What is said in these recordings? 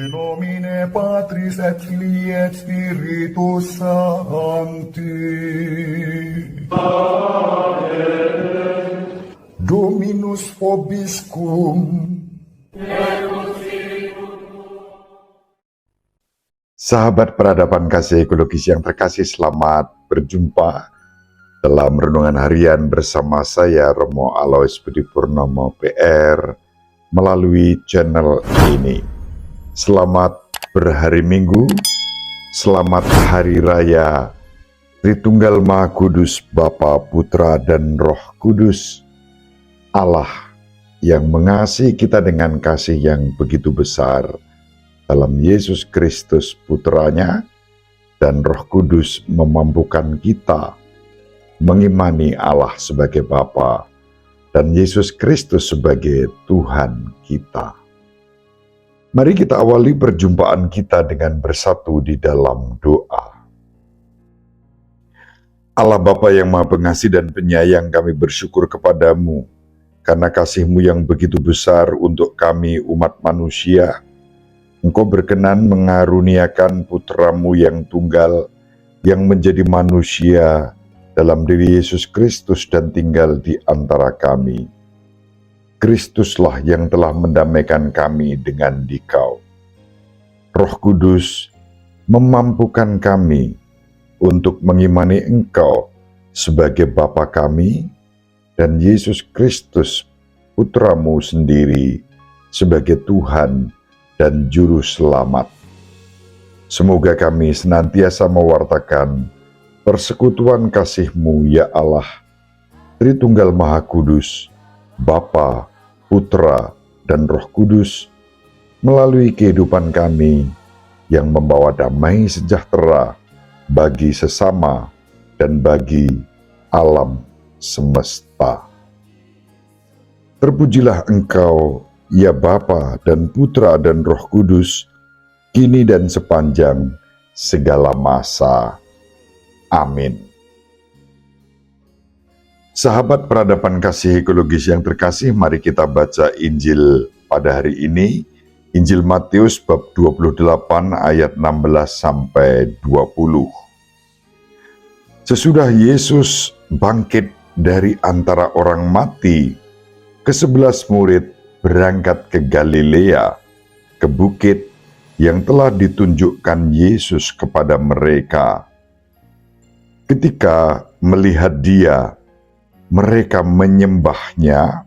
nomine Patris et Filii et Spiritus Sancti. Dominus vobiscum. Sahabat peradaban kasih ekologis yang terkasih, selamat berjumpa dalam renungan harian bersama saya Romo Alois Budi Purnomo PR melalui channel ini. Selamat berhari Minggu, selamat Hari Raya Tritunggal Maha Kudus, Bapa, Putra, dan Roh Kudus, Allah yang mengasihi kita dengan kasih yang begitu besar dalam Yesus Kristus Putranya, dan Roh Kudus memampukan kita mengimani Allah sebagai Bapa dan Yesus Kristus sebagai Tuhan kita. Mari kita awali perjumpaan kita dengan bersatu di dalam doa. Allah Bapa yang Maha Pengasih dan Penyayang, kami bersyukur kepadamu karena kasih-Mu yang begitu besar untuk kami umat manusia. Engkau berkenan mengaruniakan Putra-Mu yang tunggal, yang menjadi manusia dalam diri Yesus Kristus dan tinggal di antara kami. Kristuslah yang telah mendamaikan kami dengan Dikau. Roh Kudus memampukan kami untuk mengimani Engkau sebagai Bapa kami dan Yesus Kristus Putra-Mu sendiri sebagai Tuhan dan Juru Selamat. Semoga kami senantiasa mewartakan persekutuan kasih-Mu, ya Allah, Tritunggal Maha Kudus, Bapa, Putra, dan Roh Kudus, melalui kehidupan kami yang membawa damai sejahtera bagi sesama dan bagi alam semesta. Terpujilah Engkau, ya Bapa dan Putra dan Roh Kudus, kini dan sepanjang segala masa. Amin. Sahabat peradaban kasih ekologis yang terkasih, mari kita baca Injil pada hari ini. Injil Matius bab 28 ayat 16 sampai 20. Sesudah Yesus bangkit dari antara orang mati, ke-11 murid berangkat ke Galilea, ke bukit yang telah ditunjukkan Yesus kepada mereka. Ketika melihat Dia, mereka menyembahnya,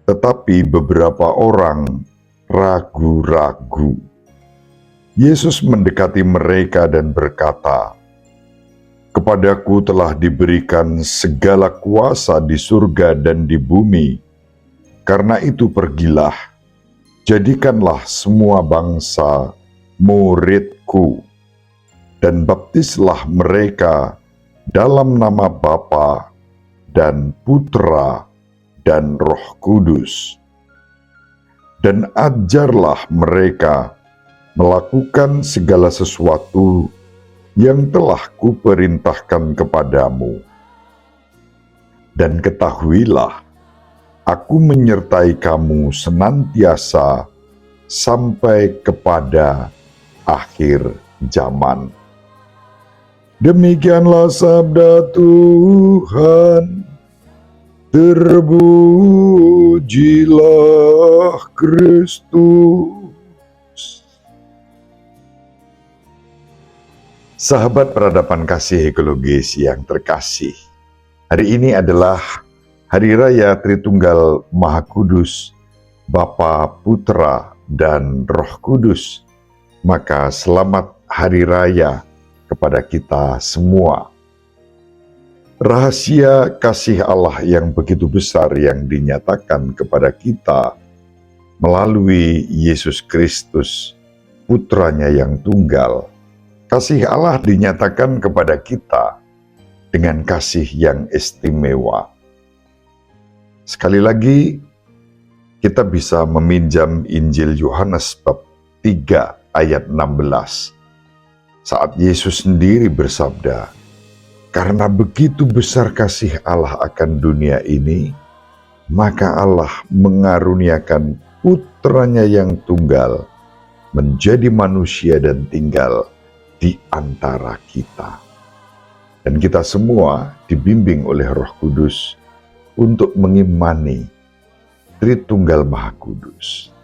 tetapi beberapa orang ragu-ragu. Yesus mendekati mereka dan berkata, "Kepadaku telah diberikan segala kuasa di surga dan di bumi. Karena itu pergilah, jadikanlah semua bangsa muridku, dan baptislah mereka dalam nama Bapa dan Putra dan Roh Kudus. Dan ajarlah mereka melakukan segala sesuatu yang telah kuperintahkan kepadamu. Dan ketahuilah, Aku menyertai kamu senantiasa sampai kepada akhir zaman." Demikianlah sabda Tuhan. Terpujilah Kristus. Sahabat peradaban kasih ekologis yang terkasih, hari ini adalah Hari Raya Tritunggal Maha Kudus, Bapa, Putra, dan Roh Kudus. Maka selamat Hari Raya kepada kita semua. Rahasia kasih Allah yang begitu besar yang dinyatakan kepada kita melalui Yesus Kristus, Putranya yang tunggal. Kasih Allah dinyatakan kepada kita dengan kasih yang istimewa. Sekali lagi, kita bisa meminjam Injil Yohanes bab 3 ayat 16. Saat Yesus sendiri bersabda, "Karena begitu besar kasih Allah akan dunia ini, maka Allah mengaruniakan Putranya yang tunggal, menjadi manusia dan tinggal di antara kita. Dan kita semua dibimbing oleh Roh Kudus untuk mengimani Tritunggal Maha Kudus.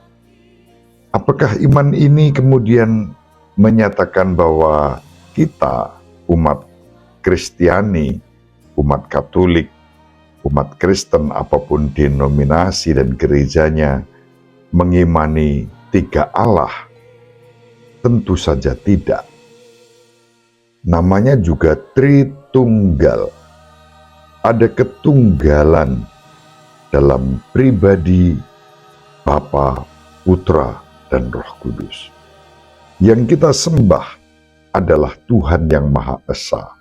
Apakah iman ini kemudian menyatakan bahwa kita, umat Kristiani, umat Katolik, umat Kristen apapun denominasi dan gerejanya, mengimani tiga Allah? Tentu saja tidak. Namanya juga Tritunggal. Ada ketunggalan dalam pribadi Bapa, Putra, dan Roh Kudus. Yang kita sembah adalah Tuhan yang Maha Esa,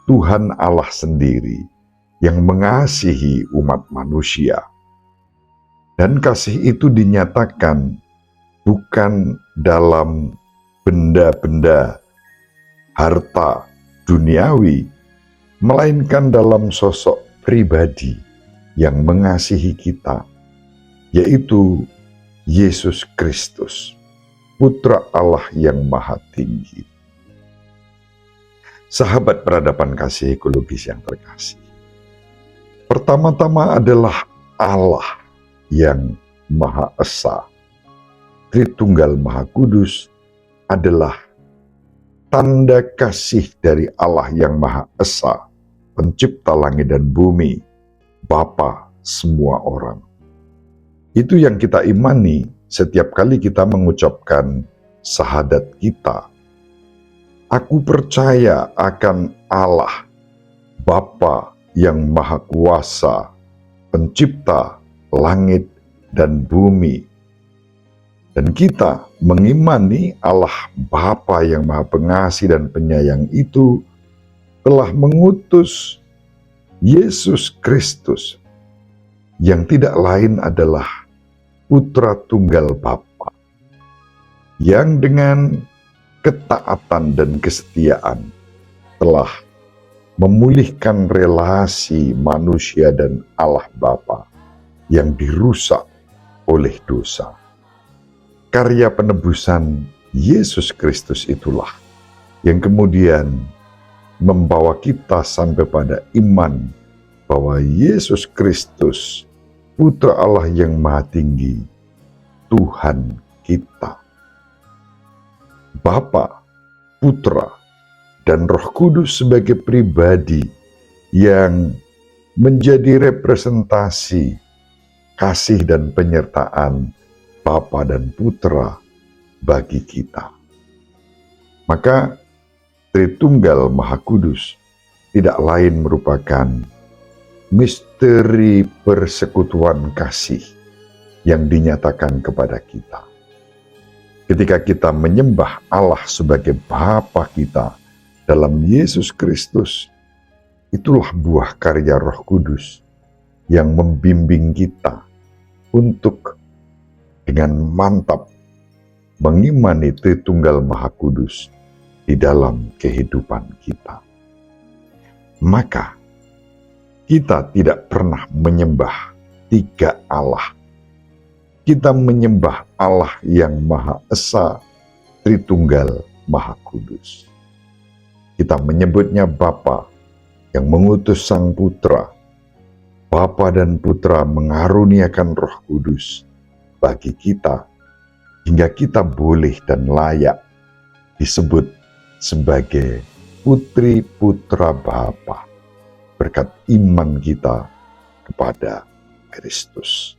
Tuhan Allah sendiri yang mengasihi umat manusia. Dan kasih itu dinyatakan bukan dalam benda-benda harta duniawi, melainkan dalam sosok pribadi yang mengasihi kita, yaitu Yesus Kristus, Putra Allah yang Maha Tinggi. Sahabat peradaban kasih ekologis yang terkasih, pertama-tama adalah Allah yang Maha Esa, Tritunggal Maha Kudus adalah tanda kasih dari Allah yang Maha Esa, pencipta langit dan bumi, Bapa semua orang. Itu yang kita imani setiap kali kita mengucapkan syahadat kita. Aku percaya akan Allah, Bapa yang Maha Kuasa, pencipta langit dan bumi. Dan kita mengimani Allah Bapa yang Maha Pengasih dan Penyayang itu telah mengutus Yesus Kristus, yang tidak lain adalah Putra Tunggal Bapa, yang dengan ketaatan dan kesetiaan telah memulihkan relasi manusia dan Allah Bapa yang dirusak oleh dosa. Karya penebusan Yesus Kristus itulah yang kemudian membawa kita sampai pada iman bahwa Yesus Kristus, Putra Allah yang Maha Tinggi, Tuhan kita. Bapa, Putra, dan Roh Kudus sebagai pribadi yang menjadi representasi kasih dan penyertaan Bapa dan Putra bagi kita. Maka Tritunggal Maha Kudus tidak lain merupakan misteri persekutuan kasih yang dinyatakan kepada kita. Ketika kita menyembah Allah sebagai Bapa kita dalam Yesus Kristus, itulah buah karya Roh Kudus yang membimbing kita untuk dengan mantap mengimani Tritunggal Maha Kudus di dalam kehidupan kita. Maka kita tidak pernah menyembah tiga Allah. Kita menyembah Allah yang Maha Esa, Tritunggal Maha Kudus. Kita menyebutnya Bapa yang mengutus Sang Putra. Bapa dan Putra mengaruniakan Roh Kudus bagi kita, hingga kita boleh dan layak disebut sebagai putri-putra Bapa berkat iman kita kepada Kristus.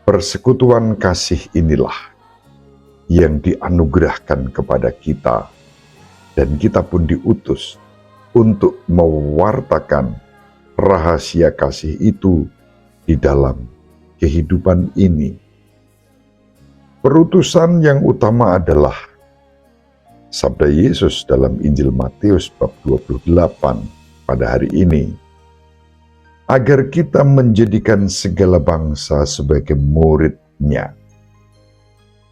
Persekutuan kasih inilah yang dianugerahkan kepada kita, dan kita pun diutus untuk mewartakan rahasia kasih itu di dalam kehidupan ini. Perutusan yang utama adalah sabda Yesus dalam Injil Matius bab 28 pada hari ini, agar kita menjadikan segala bangsa sebagai murid-Nya.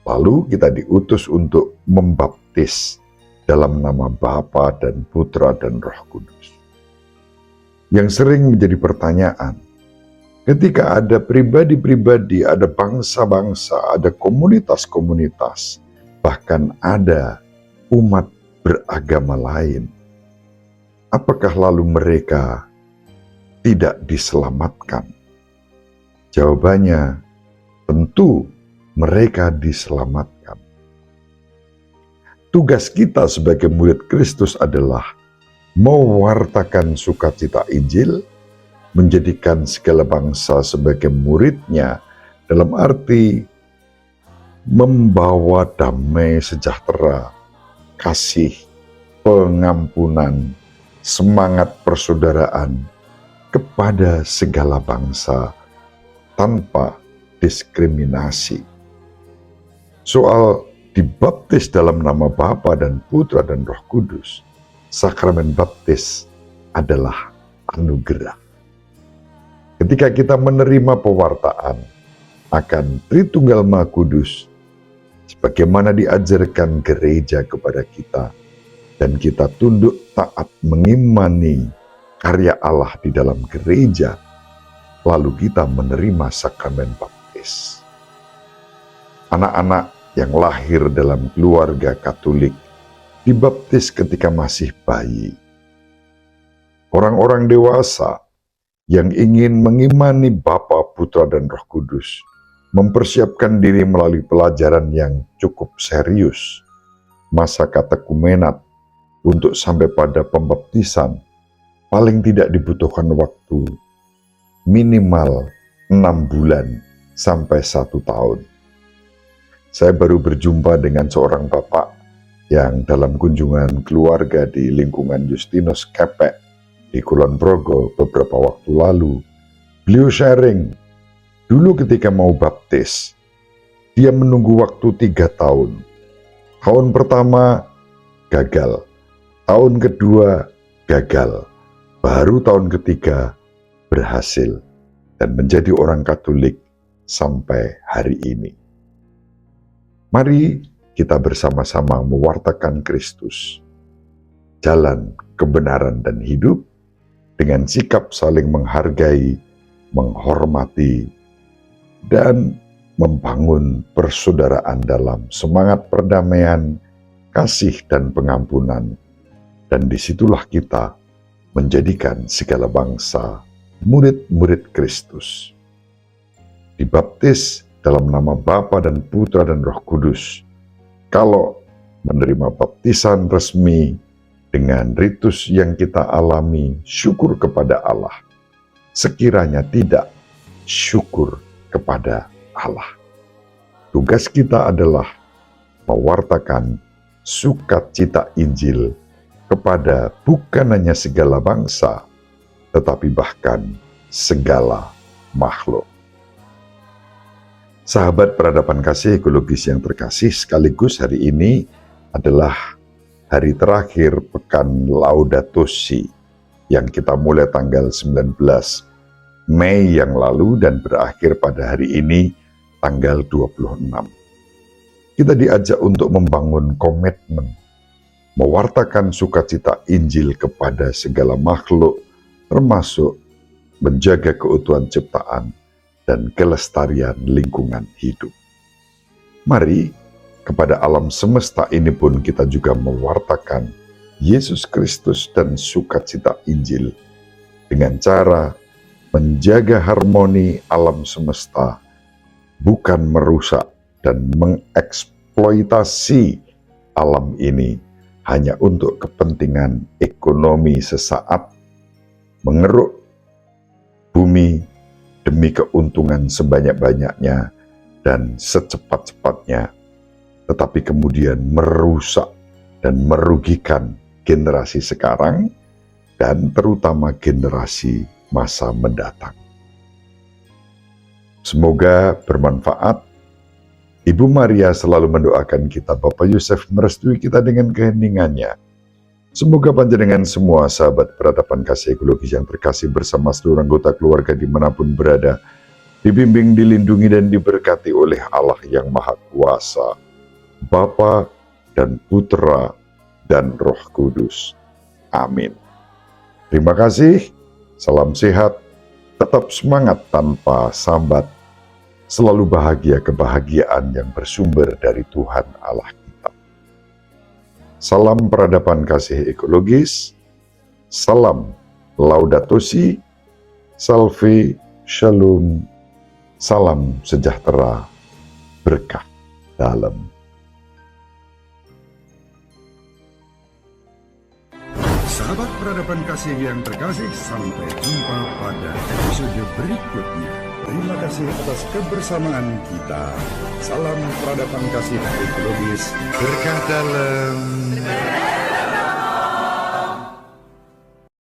Lalu kita diutus untuk membaptis dalam nama Bapa dan Putra dan Roh Kudus. Yang sering menjadi pertanyaan, ketika ada pribadi-pribadi, ada bangsa-bangsa, ada komunitas-komunitas bahkan ada umat beragama lain. Apakah lalu mereka tidak diselamatkan? Jawabannya, tentu mereka diselamatkan. Tugas kita sebagai murid Kristus adalah mewartakan sukacita Injil, menjadikan segala bangsa sebagai muridnya, dalam arti membawa damai sejahtera, kasih, pengampunan, semangat persaudaraan kepada segala bangsa tanpa diskriminasi. Soal dibaptis dalam nama Bapa dan Putra dan Roh Kudus, sakramen baptis adalah anugerah. Ketika kita menerima pewartaan akan Tritunggal Maha Kudus, sebagaimana diajarkan gereja kepada kita, dan kita tunduk taat mengimani karya Allah di dalam gereja, lalu kita menerima sakramen baptis. Anak-anak yang lahir dalam keluarga Katolik dibaptis ketika masih bayi. Orang-orang dewasa yang ingin mengimani Bapa, Putra, dan Roh Kudus mempersiapkan diri melalui pelajaran yang cukup serius, masa katekumenat, untuk sampai pada pembaptisan. Paling tidak dibutuhkan waktu minimal 6 bulan sampai 1 tahun. Saya baru berjumpa dengan seorang bapak yang dalam kunjungan keluarga di lingkungan Justinus Kepek di Kulon Progo beberapa waktu lalu. Beliau sharing, dulu ketika mau baptis, dia menunggu waktu 3 tahun. Tahun pertama gagal, tahun kedua gagal, baru tahun ketiga berhasil dan menjadi orang Katolik sampai hari ini. Mari kita bersama-sama mewartakan Kristus, jalan kebenaran dan hidup, dengan sikap saling menghargai, menghormati, dan membangun persaudaraan dalam semangat perdamaian, kasih, dan pengampunan. Dan disitulah kita menjadikan segala bangsa murid-murid Kristus. Dibaptis dalam nama Bapa dan Putra dan Roh Kudus. Kalau menerima baptisan resmi dengan ritus yang kita alami, syukur kepada Allah. Sekiranya tidak, syukur kepada Allah. Tugas kita adalah mewartakan sukacita Injil kepada bukan hanya segala bangsa, tetapi bahkan segala makhluk. Sahabat peradaban kasih ekologis yang terkasih, sekaligus hari ini adalah hari terakhir Pekan Laudato Si yang kita mulai tanggal 19 Mei yang lalu dan berakhir pada hari ini tanggal 26. Kita diajak untuk membangun komitmen, mewartakan sukacita Injil kepada segala makhluk, termasuk menjaga keutuhan ciptaan dan kelestarian lingkungan hidup. Mari kepada alam semesta ini pun kita juga mewartakan Yesus Kristus dan sukacita Injil dengan cara menjaga harmoni alam semesta, bukan merusak dan mengeksploitasi alam ini hanya untuk kepentingan ekonomi sesaat, mengeruk bumi demi keuntungan sebanyak-banyaknya dan secepat-cepatnya, tetapi kemudian merusak dan merugikan generasi sekarang dan terutama generasi masa mendatang. Semoga bermanfaat. Ibu Maria selalu mendoakan kita, Bapak Yosef merestui kita dengan keheningannya. Semoga panjenengan semua sahabat peradaban kasih ekologis yang terkasih bersama seluruh anggota keluarga dimanapun berada, dibimbing, dilindungi, dan diberkati oleh Allah yang Maha Kuasa, Bapa dan Putra dan Roh Kudus. Amin. Terima kasih, salam sehat, tetap semangat tanpa sambat, selalu bahagia kebahagiaan yang bersumber dari Tuhan Allah kita. Salam peradaban kasih ekologis, salam Laudato Si, Salve Shalom, salam sejahtera, berkah dalam. Sahabat peradaban kasih yang terkasih, sampai jumpa pada episode berikutnya. Terima kasih atas kebersamaan kita. Salam peradaban kasih ekologis, berkah dalam.